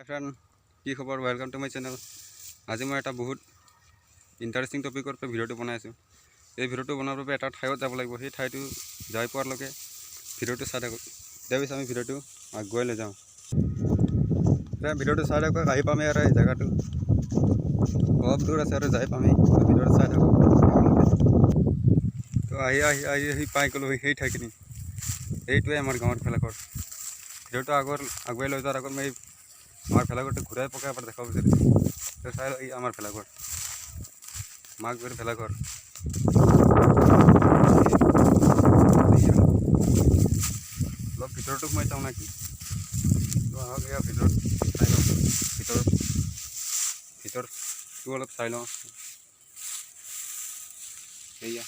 Friend কি খবৰ welcome to my channel. আজি মই এটা বহুত ইণ্টাৰেষ্টিং টপিকৰ পৰা ভিডিঅ'টো বনাই আছোঁ। এই ভিডিঅ'টো বনোৱাৰ বাবে এটা ঠাইত যাব লাগিব। সেই ঠাইটো যাই পোৱালৈকে ভিডিঅ'টো চাই থাকক। তাৰপিছত আমি ভিডিঅ'টো আগুৱাই লৈ যাওঁ। ভিডিঅ'টো চাই থাকক, আহি পামেই আৰু এই জেগাটো অলপ দূৰ আছে আৰু যাই পামেই। ভিডিঅ'টো চাই থাকক। তো আহি পাই গ'লোঁ সেই ঠাইখিনি। এইটোৱে আমাৰ গাঁৱৰ ভেলাঘৰ। ভিডিঅ'টো আগুৱাই লৈ যোৱাৰ আগত মই আমাৰ ভেলাঘৰটা ঘুৰাই পকাই আবাৰ দেখাবো তো চাই এই আমাৰ ভেলাঘৰ মাঘেৰ ভেলাঘৰ অলপ ভিতৰতো সোমাই চাওঁ নাকি তো আহক এয়া ভিতৰত চাই লওঁ ভিতৰটো অলপ চাই লওঁ এয়া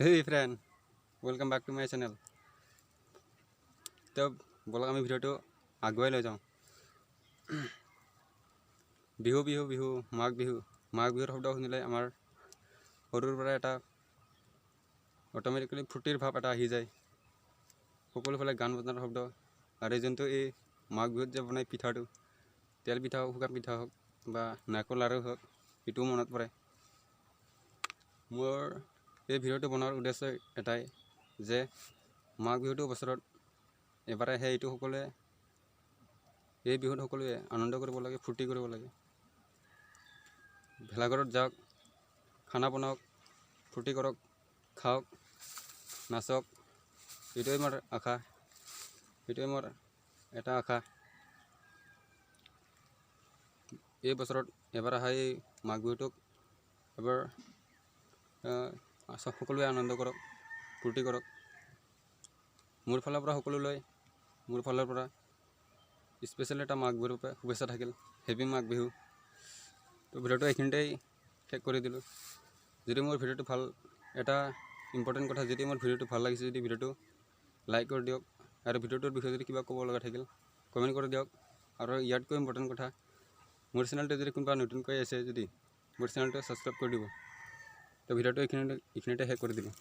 Hey friend, welcome back to my channel. তো বলক আমি ভিডিঅ'টো আগুৱাই লৈ যাওঁ। বিহু বিহু বিহু মাঘ বিহুৰ শব্দ শুনিলে আমাৰ সৰুৰ পৰা এটা অট'মেটিকেলি ফূৰ্তিৰ ভাৱ এটা আহি যায়। সকলোফালে গান বজনাৰ শব্দ আৰু যোনটো এই মাঘ বিহুত যে বনাই পিঠাটো তেল পিঠা হওক শুকান পিঠা হওক বা নাৰিকল লাড়ু হওক এইটোও মনত পৰে। মোৰ এই ভিডিঅ'টো বনোৱাৰ উদ্দেশ্য এটাই যে মাঘ বিহুটো বছৰত এবাৰ আহে। এইটো সকলোৱে এই বিহুত সকলোৱে আনন্দ কৰিব লাগে, ফূৰ্তি কৰিব লাগে। ভেলাঘৰত যাওক, খানা বনাওক, ফূৰ্তি কৰক, খাওক, নাচক। এইটোৱে মোৰ আশা, এইটোৱে মোৰ এটা আশা। এই বছৰত এবাৰ আহা এই মাঘ বিহুটোক এবাৰ সকলোৱে আনন্দ কৰক, ফূৰ্তি কৰক। মোৰ ফালৰ পৰা সকলোলৈ মোৰ ফালৰ পৰা স্পেচিয়েল এটা মাঘ বিহুৰ শুভেচ্ছা থাকিল। হেপী মাঘ বিহু। তো ভিডিঅ'টো এইখিনিতেই শেষ কৰি দিলোঁ। যদি মোৰ ভিডিঅ'টো ভাল এটা ইম্পৰ্টেণ্ট কথা, যদি মোৰ ভিডিঅ'টো ভাল লাগিছে যদি ভিডিঅ'টো লাইক কৰি দিয়ক আৰু ভিডিঅ'টোৰ বিষয়ে যদি কিবা ক'ব লগা থাকিল কমেণ্ট কৰি দিয়ক। আৰু ইয়াতকৈ ইম্পৰ্টেণ্ট কথা, মোৰ চেনেলটো যদি কোনোবা নতুনকৈ আছে যদি মোৰ চেনেলটো ছাবস্ক্ৰাইব কৰি দিব। তো ভিডিঅ'টো এইখিনিতে শেষ কৰি দিলোঁ।